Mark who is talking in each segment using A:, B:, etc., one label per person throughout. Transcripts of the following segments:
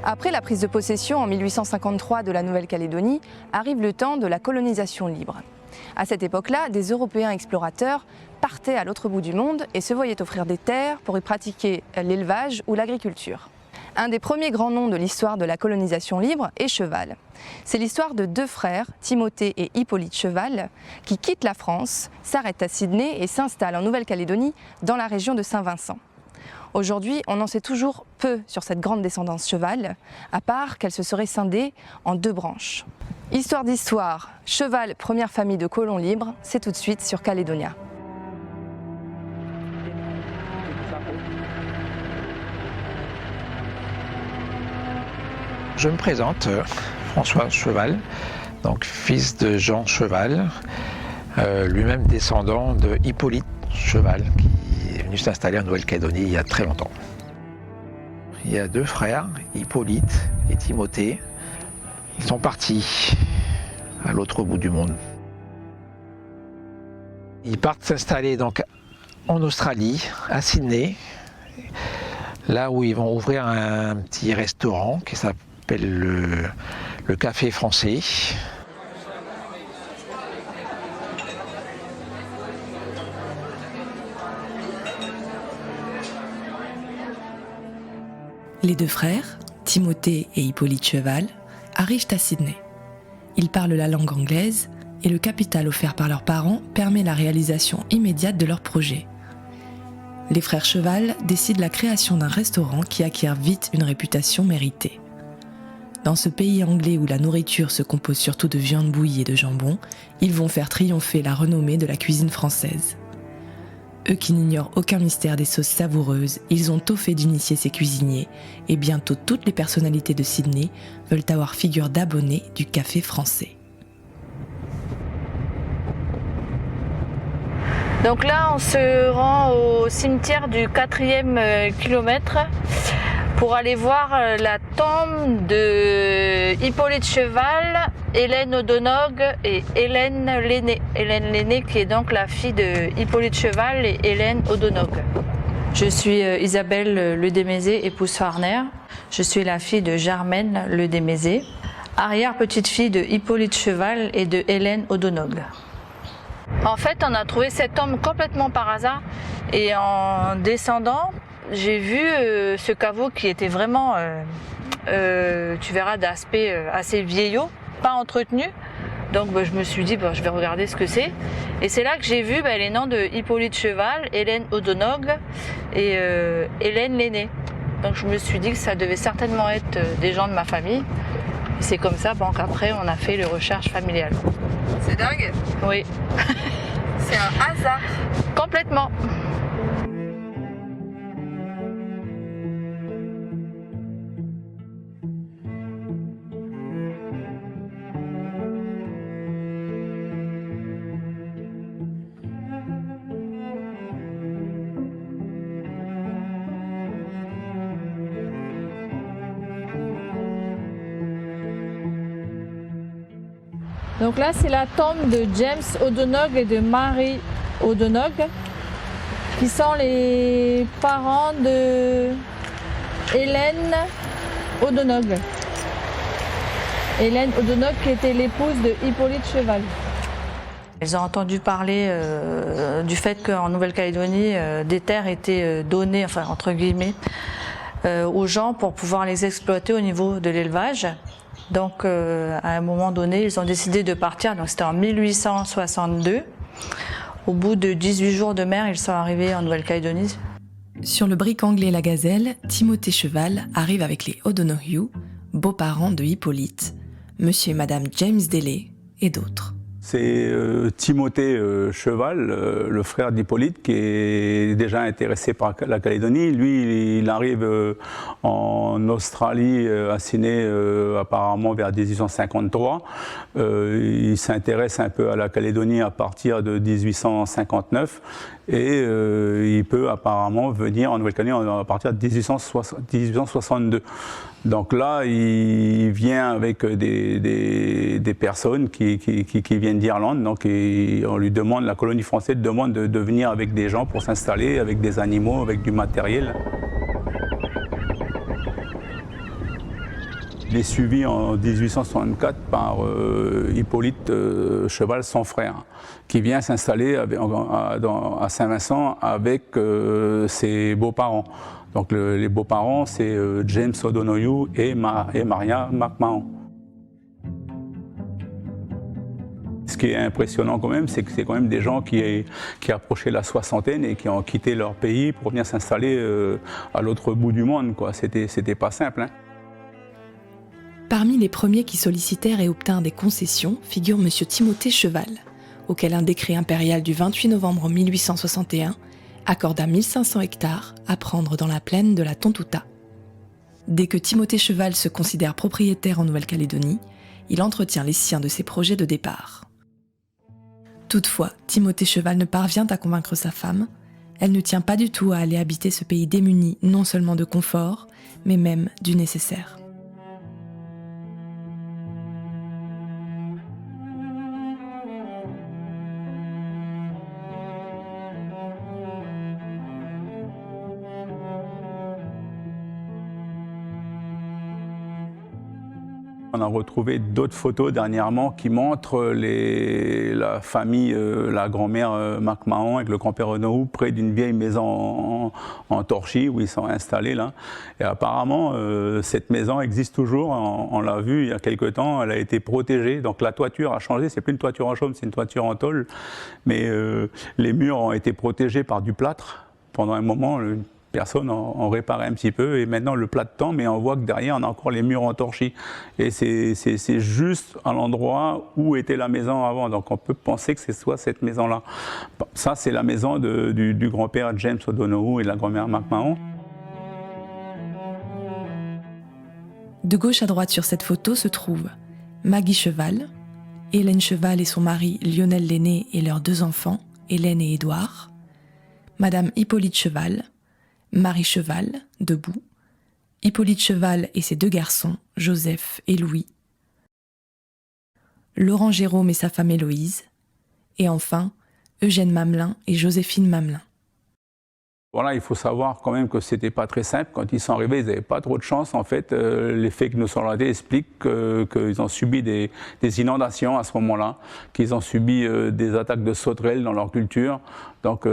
A: Après la prise de possession en 1853 de la Nouvelle-Calédonie, arrive le temps de la colonisation libre. À cette époque-là, des Européens explorateurs partaient à l'autre bout du monde et se voyaient offrir des terres pour y pratiquer l'élevage ou l'agriculture. Un des premiers grands noms de l'histoire de la colonisation libre est Cheval. C'est l'histoire de deux frères, Timothée et Hippolyte Cheval, qui quittent la France, s'arrêtent à Sydney et s'installent en Nouvelle-Calédonie, dans la région de Saint-Vincent. Aujourd'hui, on en sait toujours peu sur cette grande descendance Cheval, à part qu'elle se serait scindée en deux branches. Histoire d'histoire, Cheval, première famille de colons libres, c'est tout de suite sur Calédonia.
B: Je me présente, François Cheval, donc fils de Jean Cheval, lui-même descendant de Hippolyte Cheval, qui est venu s'installer en Nouvelle-Calédonie il y a très longtemps. Il y a deux frères, Hippolyte et Timothée. Ils sont partis à l'autre bout du monde. Ils partent s'installer donc en Australie, à Sydney, là où ils vont ouvrir un petit restaurant qui s'appelle le Café Français.
C: Les deux frères, Timothée et Hippolyte Cheval, arrivent à Sydney. Ils parlent la langue anglaise et le capital offert par leurs parents permet la réalisation immédiate de leur projet. Les frères Cheval décident la création d'un restaurant qui acquiert vite une réputation méritée. Dans ce pays anglais où la nourriture se compose surtout de viande bouillie et de jambon, ils vont faire triompher la renommée de la cuisine française. Eux qui n'ignorent aucun mystère des sauces savoureuses, ils ont tôt fait d'initier ces cuisiniers et bientôt toutes les personnalités de Sydney veulent avoir figure d'abonnés du Café Français.
D: Donc là, on se rend au cimetière du 4e kilomètre pour aller voir la tombe de Hippolyte Cheval, Hélène O'Donoghue et Hélène Lenné. Hélène Lenné qui est donc la fille de Hippolyte Cheval et Hélène O'Donoghue. Je suis Isabelle Ledesmaisé, épouse Farner. Je suis la fille de Germaine Ledesmaisé, arrière-petite-fille de Hippolyte Cheval et de Hélène O'Donoghue. En fait, on a trouvé cette tombe complètement par hasard et en descendant, j'ai vu ce caveau qui était vraiment, tu verras, d'aspect assez vieillot, pas entretenu. Donc je me suis dit, je vais regarder ce que c'est. Et c'est là que j'ai vu les noms de Hippolyte Cheval, Hélène O'Donoghue et Hélène Lenné. Donc je me suis dit que ça devait certainement être des gens de ma famille. C'est comme ça qu'après on a fait les recherches familiales.
A: C'est dingue?
D: Oui.
A: C'est un hasard.
D: Complètement. Donc là, c'est la tombe de James O'Donoghue et de Mary O'Donoghue, qui sont les parents de Hélène O'Donoghue. Hélène O'Donoghue qui était l'épouse de Hippolyte Cheval. Ils ont entendu parler du fait qu'en Nouvelle-Calédonie, des terres étaient données, enfin entre guillemets, aux gens pour pouvoir les exploiter au niveau de l'élevage. Donc à un moment donné, ils ont décidé de partir, donc c'était en 1862. Au bout de 18 jours de mer, ils sont arrivés en Nouvelle-Calédonie.
C: Sur le brick anglais La Gazelle, Timothée Cheval arrive avec les O'Donoghue, beaux-parents de Hippolyte, monsieur et madame James Delay et d'autres.
E: C'est Timothée Cheval, le frère d'Hippolyte, qui est déjà intéressé par la Calédonie. Lui, il arrive en Australie, à Sydney, apparemment vers 1853. Il s'intéresse un peu à la Calédonie à partir de 1859. Et il peut apparemment venir en Nouvelle-Calédonie à partir de 1862. Donc là, il vient avec des personnes qui viennent d'Irlande. Donc on lui demande, la colonie française demande de venir avec des gens pour s'installer, avec des animaux, avec du matériel. Il est suivi en 1864 par Hippolyte Cheval, son frère, qui vient s'installer à Saint-Vincent avec ses beaux-parents. Donc les beaux-parents, c'est James O'Donoghue et Maria McMahon. Ce qui est impressionnant quand même, c'est que c'est quand même des gens qui approchaient la soixantaine et qui ont quitté leur pays pour venir s'installer à l'autre bout du monde, quoi. C'était pas simple, hein.
C: Parmi les premiers qui sollicitèrent et obtinrent des concessions figure M. Timothée Cheval, auquel un décret impérial du 28 novembre 1861 accorda 1500 hectares à prendre dans la plaine de la Tontouta. Dès que Timothée Cheval se considère propriétaire en Nouvelle-Calédonie, il entretient les siens de ses projets de départ. Toutefois, Timothée Cheval ne parvient à convaincre sa femme. Elle ne tient pas du tout à aller habiter ce pays démuni non seulement de confort, mais même du nécessaire.
E: On a retrouvé d'autres photos dernièrement qui montrent la famille, la grand-mère McMahon avec le grand-père O'Donoghue près d'une vieille maison en torchis où ils sont installés là. Et apparemment, cette maison existe toujours. On l'a vu il y a quelque temps. Elle a été protégée. Donc la toiture a changé. C'est plus une toiture en chaume, c'est une toiture en tôle. Mais les murs ont été protégés par du plâtre pendant un moment. Personne en réparait un petit peu et maintenant le plâtre tombe mais on voit que derrière on a encore les murs en torchis et c'est juste à l'endroit où était la maison avant, donc on peut penser que c'est soit cette maison là. Ça c'est la maison du grand-père James O'Donoghue et de la grand-mère McMahon.
C: De gauche à droite sur cette photo se trouvent Maggie Cheval, Hélène Cheval et son mari Lionel l'aîné et leurs 2 enfants, Hélène et Édouard, Madame Hippolyte Cheval, Marie Cheval, debout, Hippolyte Cheval et ses 2 garçons, Joseph et Louis, Laurent Jérôme et sa femme Héloïse, et enfin Eugène Mamelin et Joséphine Mamelin.
E: Voilà, il faut savoir quand même que c'était pas très simple. Quand ils sont arrivés, ils n'avaient pas trop de chance. En fait, les faits qui nous sont relatés expliquent qu'ils ont subi des inondations à ce moment-là, qu'ils ont subi des attaques de sauterelles dans leur culture. Donc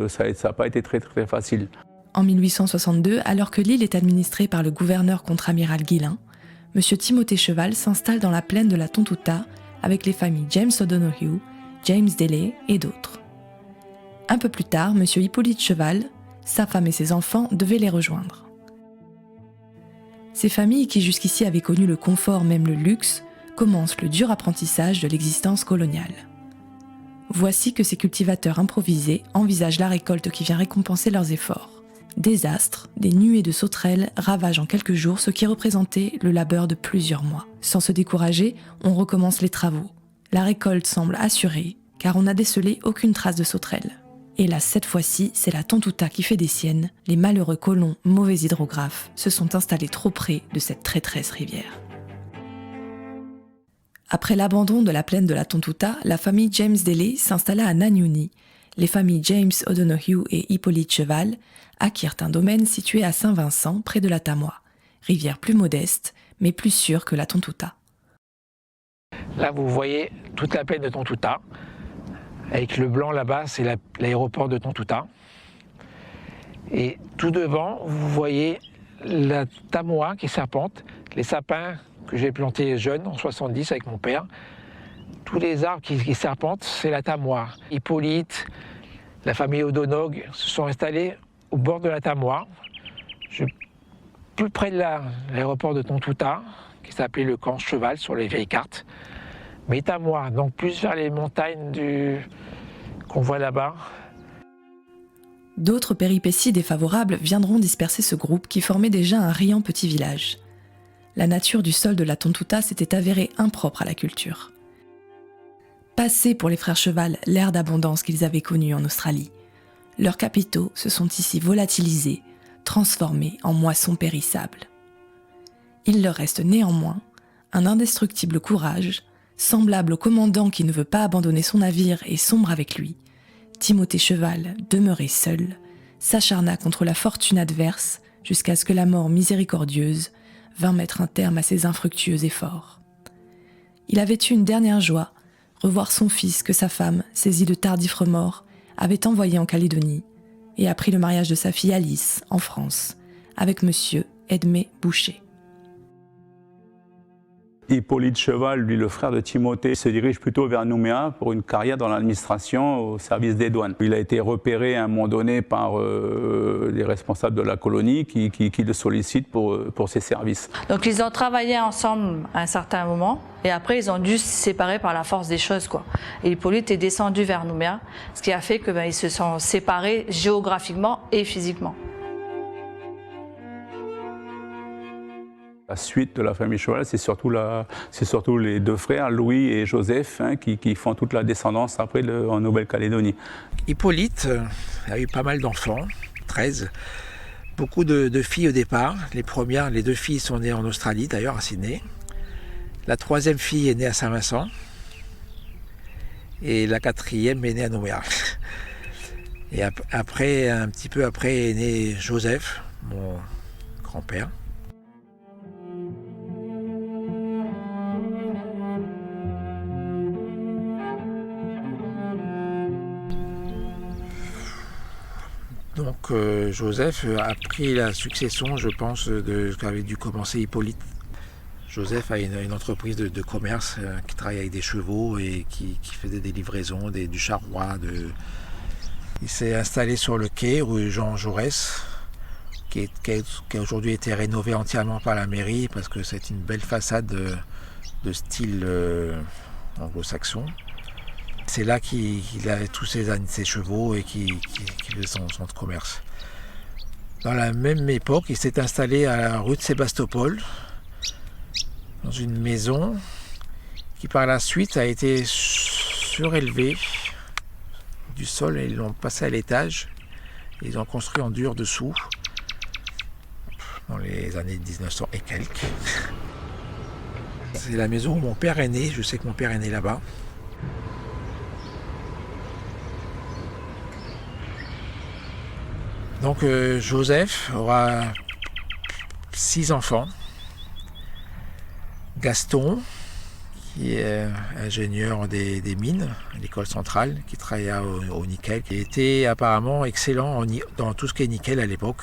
E: ça n'a pas été très, très facile.
C: En 1862, alors que l'île est administrée par le gouverneur contre-amiral Guillain, M. Timothée Cheval s'installe dans la plaine de la Tontouta avec les familles James O'Donoghue, James Delay et d'autres. Un peu plus tard, M. Hippolyte Cheval, sa femme et ses enfants devaient les rejoindre. Ces familles qui jusqu'ici avaient connu le confort, même le luxe, commencent le dur apprentissage de l'existence coloniale. Voici que ces cultivateurs improvisés envisagent la récolte qui vient récompenser leurs efforts. Des astres, des nuées de sauterelles ravagent en quelques jours ce qui représentait le labeur de plusieurs mois. Sans se décourager, on recommence les travaux. La récolte semble assurée, car on n'a décelé aucune trace de sauterelles. Et là, cette fois-ci, c'est la Tontouta qui fait des siennes. Les malheureux colons, mauvais hydrographes, se sont installés trop près de cette traîtresse rivière. Après l'abandon de la plaine de la Tontouta, la famille James Delay s'installa à Nanyuni. Les familles James O'Donoghue et Hippolyte Cheval acquirent un domaine situé à Saint-Vincent, près de la Tamois, rivière plus modeste, mais plus sûre que la Tontouta.
B: Là, vous voyez toute la plaine de Tontouta. Avec le blanc là-bas, c'est l'aéroport de Tontouta. Et tout devant, vous voyez la Tamois qui serpente, les sapins que j'ai plantés jeunes en 70 avec mon père. Tous les arbres qui serpentent, c'est la Tamois. Hippolyte, la famille O'Donoghue se sont installés au bord de la Tamois, plus près de l'aéroport de Tontouta, qui s'appelait le camp Cheval sur les vieilles cartes. Mais Tamois, donc plus vers les montagnes qu'on voit là-bas.
C: D'autres péripéties défavorables viendront disperser ce groupe qui formait déjà un riant petit village. La nature du sol de la Tontouta s'était avérée impropre à la culture. Passé pour les frères Cheval l'ère d'abondance qu'ils avaient connue en Australie, leurs capitaux se sont ici volatilisés, transformés en moissons périssables. Il leur reste néanmoins un indestructible courage, semblable au commandant qui ne veut pas abandonner son navire et sombre avec lui. Timothée Cheval, demeuré seul, s'acharna contre la fortune adverse jusqu'à ce que la mort miséricordieuse vint mettre un terme à ses infructueux efforts. Il avait eu une dernière joie, revoir son fils que sa femme, saisie de tardifs remords, avait envoyé en Calédonie et appris le mariage de sa fille Alice, en France, avec monsieur Edmé Boucher.
E: Hippolyte Cheval, lui le frère de Timothée, se dirige plutôt vers Nouméa pour une carrière dans l'administration au service des douanes. Il a été repéré à un moment donné par les responsables de la colonie qui le sollicitent pour ses services.
D: Donc ils ont travaillé ensemble à un certain moment et après ils ont dû se séparer par la force des choses, quoi. Et Hippolyte est descendu vers Nouméa, ce qui a fait que ils se sont séparés géographiquement et physiquement.
E: La suite de la famille Cheval, c'est surtout les deux frères, Louis et Joseph, qui font toute la descendance après en Nouvelle-Calédonie.
B: Hippolyte a eu pas mal d'enfants, 13. Beaucoup de filles au départ. Les deux filles sont nées en Australie, d'ailleurs à Sydney. La troisième fille est née à Saint-Vincent. Et la quatrième est née à Nouméa. Et après, un petit peu après, est né Joseph, mon grand-père. Donc Joseph a pris la succession, je pense, de ce qu'avait dû commencer Hippolyte. Joseph a une entreprise de commerce qui travaille avec des chevaux et qui faisait des livraisons, du charroi. Il s'est installé sur le quai rue Jean Jaurès, qui a aujourd'hui été rénové entièrement par la mairie parce que c'est une belle façade de style anglo-saxon. C'est là qu'il avait tous ses chevaux et qu'il faisait son de commerce. Dans la même époque, il s'est installé à la rue de Sébastopol, dans une maison qui par la suite a été surélevée du sol et ils l'ont passé à l'étage. Ils ont construit en dur dessous dans les années 1900 et quelques. C'est la maison où mon père est né, je sais que mon père est né là-bas. Donc Joseph aura 6 enfants. Gaston, qui est ingénieur des mines à l'école centrale, qui travailla au nickel, qui était apparemment excellent dans tout ce qui est nickel à l'époque.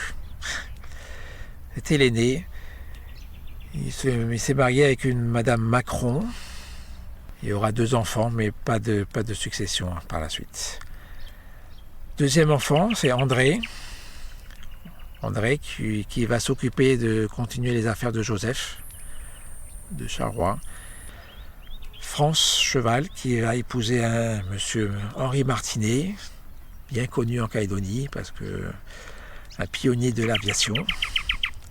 B: C'était l'aîné. Il s'est marié avec une madame Macron. Il aura 2 enfants, mais pas de succession par la suite. Deuxième enfant, c'est André. André qui va s'occuper de continuer les affaires de Joseph, de Charleroi. France Cheval, qui va épouser un monsieur Henri Martinet, bien connu en Calédonie, parce que un pionnier de l'aviation,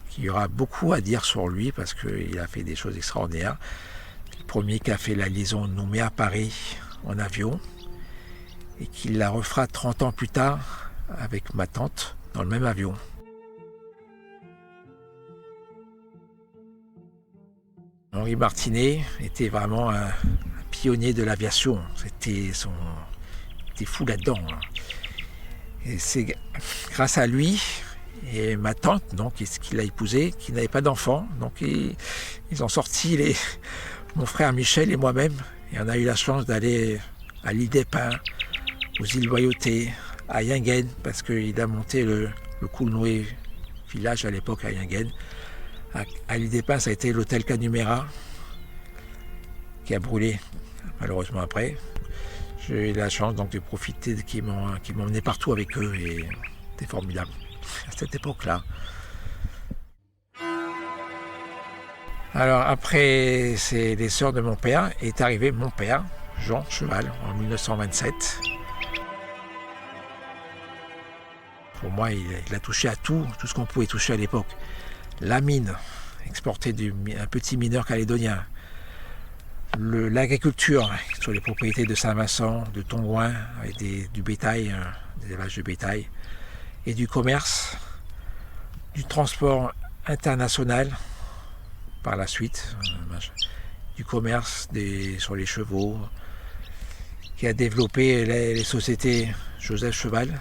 B: qui aura beaucoup à dire sur lui, parce qu'il a fait des choses extraordinaires. Le premier qui a fait la liaison Nouméa-Paris en avion, et qui la refera 30 ans plus tard avec ma tante dans le même avion. Henri Martinet était vraiment un pionnier de l'aviation. C'était fou là-dedans. Et c'est grâce à lui et ma tante, donc, qui l'a épousé, qui n'avait pas d'enfant. Donc ils ont sorti mon frère Michel et moi-même. Et on a eu la chance d'aller à l'île des Pins, aux îles Loyauté, à Yingen, parce qu'il a monté le Coulnoé village à l'époque à Yingen. À l'île des Pins, ça a été l'hôtel Canumera, qui a brûlé malheureusement après. J'ai eu la chance donc de profiter qu'ils m'emmenaient partout avec eux et c'était formidable à cette époque-là. Alors après, c'est les sœurs de mon père, est arrivé mon père, Jean Cheval, en 1927. Pour moi, il a touché à tout ce qu'on pouvait toucher à l'époque. La mine, exportée d'un petit mineur calédonien. L'agriculture, sur les propriétés de Saint-Vincent, de Tongouin, avec du bétail, des élevages de bétail. Et du commerce, du transport international, par la suite. Du commerce sur les chevaux, qui a développé les sociétés Joseph Cheval,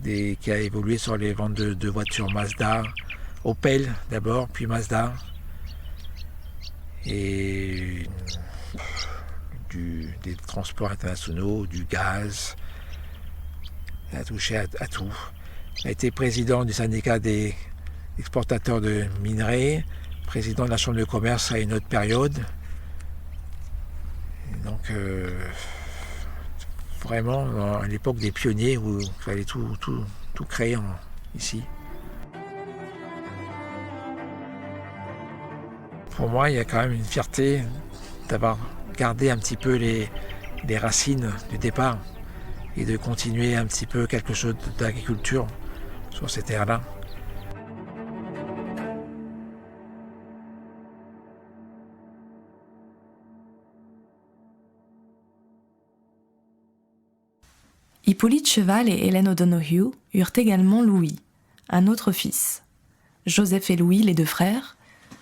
B: qui a évolué sur les ventes de voitures Mazda, Opel d'abord, puis Mazda. Et des transports internationaux, du gaz. Il a touché à tout. Il a été président du syndicat des exportateurs de minerais, président de la chambre de commerce à une autre période. Et donc, vraiment, à l'époque des pionniers où il fallait tout créer ici. Pour moi, il y a quand même une fierté d'avoir gardé un petit peu les racines du départ et de continuer un petit peu quelque chose d'agriculture sur ces terres-là.
C: Hippolyte Cheval et Hélène O'Donoghue eurent également Louis, un autre fils. Joseph et Louis, les deux frères,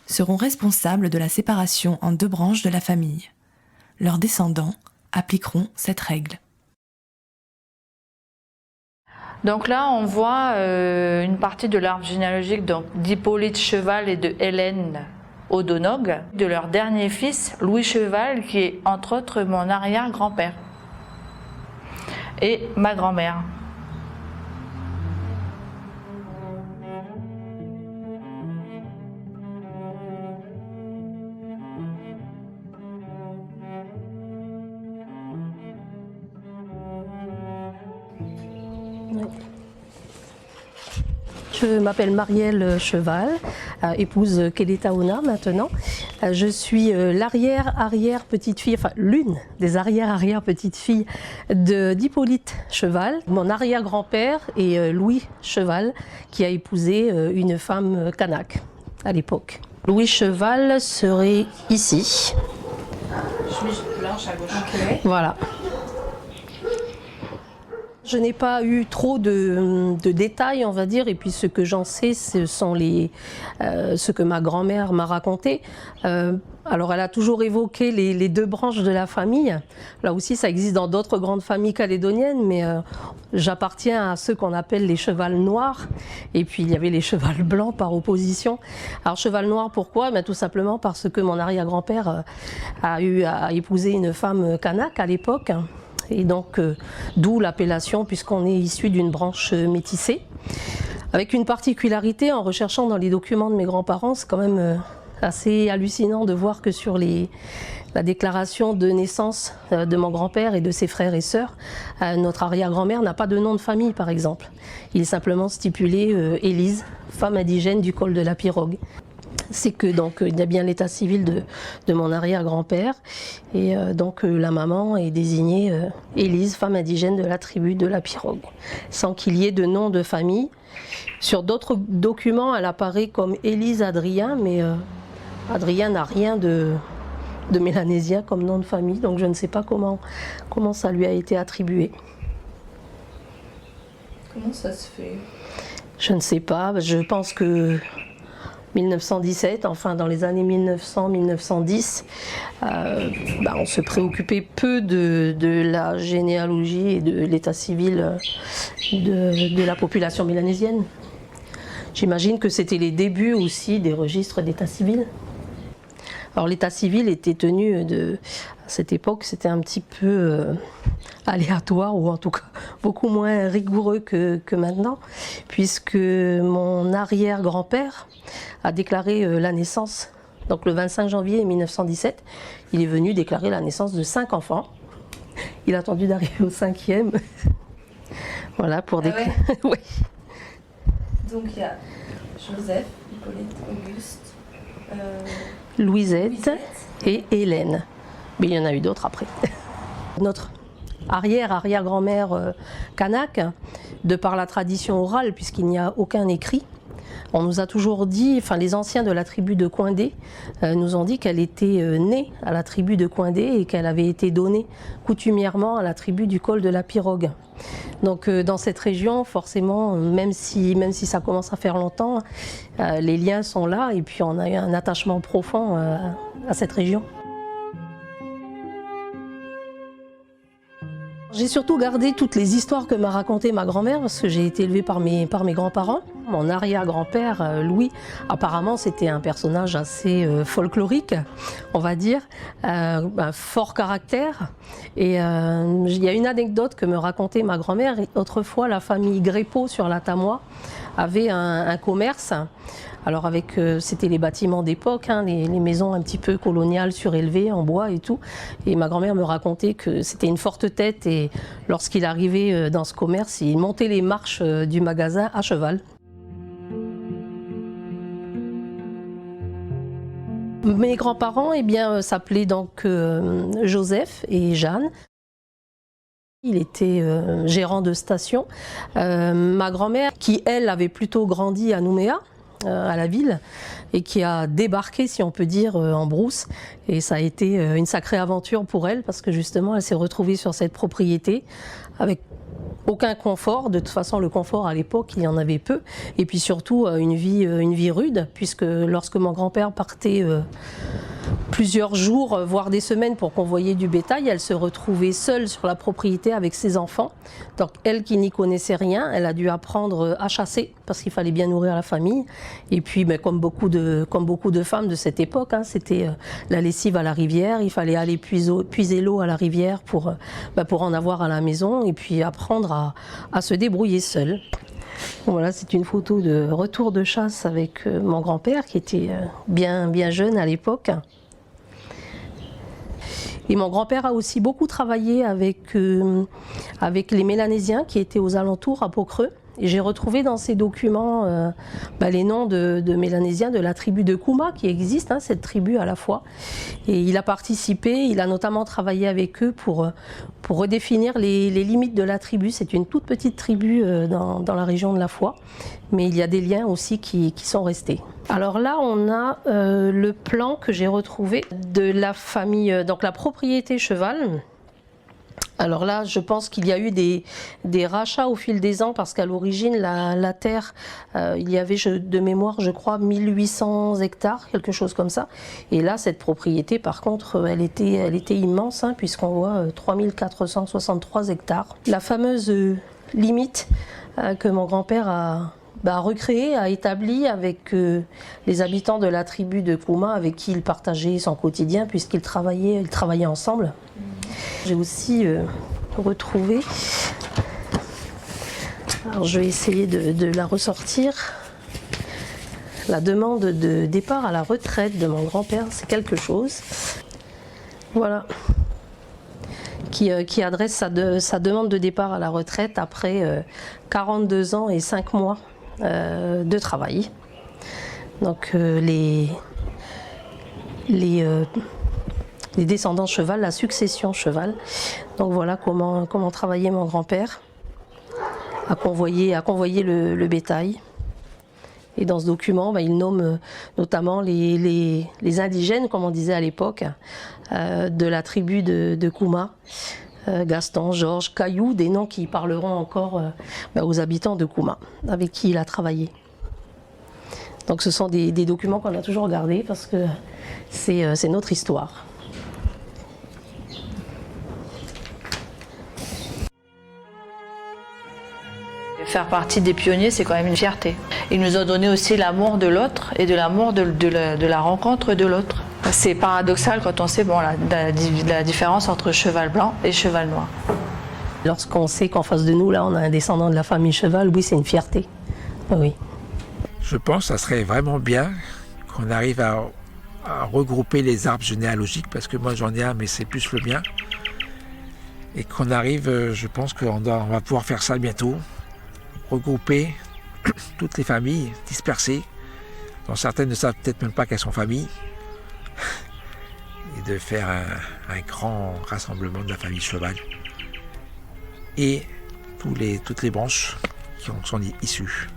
C: seront responsables de la séparation en deux branches de la famille. Leurs descendants appliqueront cette règle.
D: Donc là, on voit une partie de l'arbre généalogique d'Hippolyte Cheval et de Hélène O'Donoghue, de leur dernier fils, Louis Cheval, qui est entre autres mon arrière-grand-père et ma grand-mère.
F: Je m'appelle Marielle Cheval, épouse Keleta Ona maintenant. Je suis l'arrière-arrière-petite-fille, enfin l'une des arrière-arrière-petites-filles d'Hippolyte Cheval. Mon arrière-grand-père est Louis Cheval, qui a épousé une femme kanak à l'époque. Louis Cheval serait ici.
A: Chemise blanche à gauche.
F: Okay. Voilà. Je n'ai pas eu trop de détails, on va dire, et puis ce que j'en sais, ce sont ce que ma grand-mère m'a raconté. Alors, elle a toujours évoqué les deux branches de la famille. Là aussi, ça existe dans d'autres grandes familles calédoniennes, mais j'appartiens à ceux qu'on appelle les chevals noirs. Et puis, il y avait les chevals blancs par opposition. Alors, cheval noir, pourquoi? Tout simplement parce que mon arrière-grand-père a épousé une femme kanak à l'époque. Et donc, d'où l'appellation, puisqu'on est issu d'une branche métissée. Avec une particularité, en recherchant dans les documents de mes grands-parents, c'est quand même assez hallucinant de voir que sur la déclaration de naissance de mon grand-père et de ses frères et sœurs, notre arrière-grand-mère n'a pas de nom de famille, par exemple. Il est simplement stipulé Élise, femme indigène du col de la Pirogue. C'est que donc il y a bien l'état civil de mon arrière-grand-père et donc la maman est désignée Élise, femme indigène de la tribu de la Pirogue, sans qu'il y ait de nom de famille. Sur d'autres documents, elle apparaît comme Élise Adrien, mais Adrien n'a rien de mélanésien comme nom de famille, donc je ne sais pas comment ça lui a été attribué.
A: Comment ça se fait?
F: Je ne sais pas, je pense que 1917, enfin dans les années 1900-1910, on se préoccupait peu de la généalogie et de l'état civil de la population mélanésienne. J'imagine que c'était les débuts aussi des registres d'état civil. Alors l'état civil était tenu à cette époque, c'était un petit peu aléatoire, ou en tout cas beaucoup moins rigoureux que maintenant, puisque mon arrière-grand-père a déclaré la naissance, donc le 25 janvier 1917, il est venu déclarer la naissance de 5 enfants. Il a attendu d'arriver au 5e. Voilà, pour déclarer.
A: Ouais.
F: Oui.
A: Donc il y a Joseph, Hippolyte, Auguste,
F: Louisette et Hélène. Mais il y en a eu d'autres après. Notre arrière-arrière-grand-mère kanak, de par la tradition orale, puisqu'il n'y a aucun écrit, on nous a toujours dit, enfin les anciens de la tribu de Coindé nous ont dit qu'elle était née à la tribu de Coindé et qu'elle avait été donnée coutumièrement à la tribu du col de la Pirogue. Donc dans cette région, forcément, même si ça commence à faire longtemps, les liens sont là et puis on a eu un attachement profond à cette région. J'ai surtout gardé toutes les histoires que m'a racontées ma grand-mère parce que j'ai été élevée par mes grands-parents. Mon arrière-grand-père, Louis, apparemment c'était un personnage assez folklorique, on va dire, un fort caractère. Et il y a une anecdote que me racontait ma grand-mère. Autrefois, la famille Grépeau sur la Tamois avait un commerce. Alors c'était les bâtiments d'époque, hein, les maisons un petit peu coloniales surélevées en bois et tout. Et ma grand-mère me racontait que c'était une forte tête et lorsqu'il arrivait dans ce commerce, il montait les marches du magasin à cheval. Mes grands-parents s'appelaient donc Joseph et Jeanne. Il était gérant de station. Ma grand-mère, qui elle avait plutôt grandi à Nouméa, à la ville, et qui a débarqué, si on peut dire, en brousse. Et ça a été une sacrée aventure pour elle, parce que justement, elle s'est retrouvée sur cette propriété avec aucun confort. De toute façon, le confort à l'époque, il y en avait peu. Et puis surtout, une vie rude, puisque lorsque mon grand-père partait plusieurs jours, voire des semaines pour convoyer du bétail, elle se retrouvait seule sur la propriété avec ses enfants. Donc elle qui n'y connaissait rien, elle a dû apprendre à chasser parce qu'il fallait bien nourrir la famille. Et puis comme beaucoup de femmes de cette époque, hein, c'était la lessive à la rivière, il fallait aller puiser l'eau à la rivière pour en avoir à la maison et puis apprendre à se débrouiller seule. Voilà, c'est une photo de retour de chasse avec mon grand-père qui était bien jeune à l'époque. Et mon grand-père a aussi beaucoup travaillé avec les Mélanésiens qui étaient aux alentours à Pau-Creux. Et j'ai retrouvé dans ces documents les noms de Mélanésiens de la tribu de Kouma qui existe, hein, cette tribu à la fois. Et il a participé, il a notamment travaillé avec eux pour redéfinir les limites de la tribu. C'est une toute petite tribu dans la région de la Foix, mais il y a des liens aussi qui sont restés. Alors là, on a le plan que j'ai retrouvé de la famille, donc la propriété Cheval. Alors là, je pense qu'il y a eu des rachats au fil des ans parce qu'à l'origine, la terre, il y avait de mémoire, je crois, 1800 hectares, quelque chose comme ça. Et là, cette propriété, par contre, elle était immense, hein, puisqu'on voit 3463 hectares. La fameuse limite que mon grand-père a recréée, a établie avec les habitants de la tribu de Kouma avec qui il partageait son quotidien puisqu'ils travaillaient ensemble. J'ai aussi retrouvé, alors je vais essayer de la ressortir, la demande de départ à la retraite de mon grand-père, c'est quelque chose. Voilà, qui adresse sa demande de départ à la retraite après 42 ans et 5 mois de travail. Donc les descendants Cheval, la succession Cheval. Donc voilà comment travaillait mon grand-père à convoyer le bétail. Et dans ce document, il nomme notamment les indigènes, comme on disait à l'époque, de la tribu de Kouma. Gaston, Georges, Caillou, des noms qui parleront encore aux habitants de Kouma, avec qui il a travaillé. Donc ce sont des documents qu'on a toujours gardés parce que c'est notre histoire.
D: Faire partie des pionniers, c'est quand même une fierté. Il nous a donné aussi l'amour de l'autre et de l'amour de la rencontre de l'autre. C'est paradoxal quand on sait la différence entre cheval blanc et cheval noir.
F: Lorsqu'on sait qu'en face de nous, là, on a un descendant de la famille Cheval, oui, c'est une fierté. Oui.
B: Je pense que ça serait vraiment bien qu'on arrive à regrouper les arbres généalogiques, parce que moi j'en ai un, mais c'est plus le mien. Et qu'on arrive, je pense qu'on va pouvoir faire ça bientôt, regrouper toutes les familles dispersées, dont certaines ne savent peut-être même pas qu'elles sont familles, et de faire un grand rassemblement de la famille Cheval et toutes les branches qui en sont issues.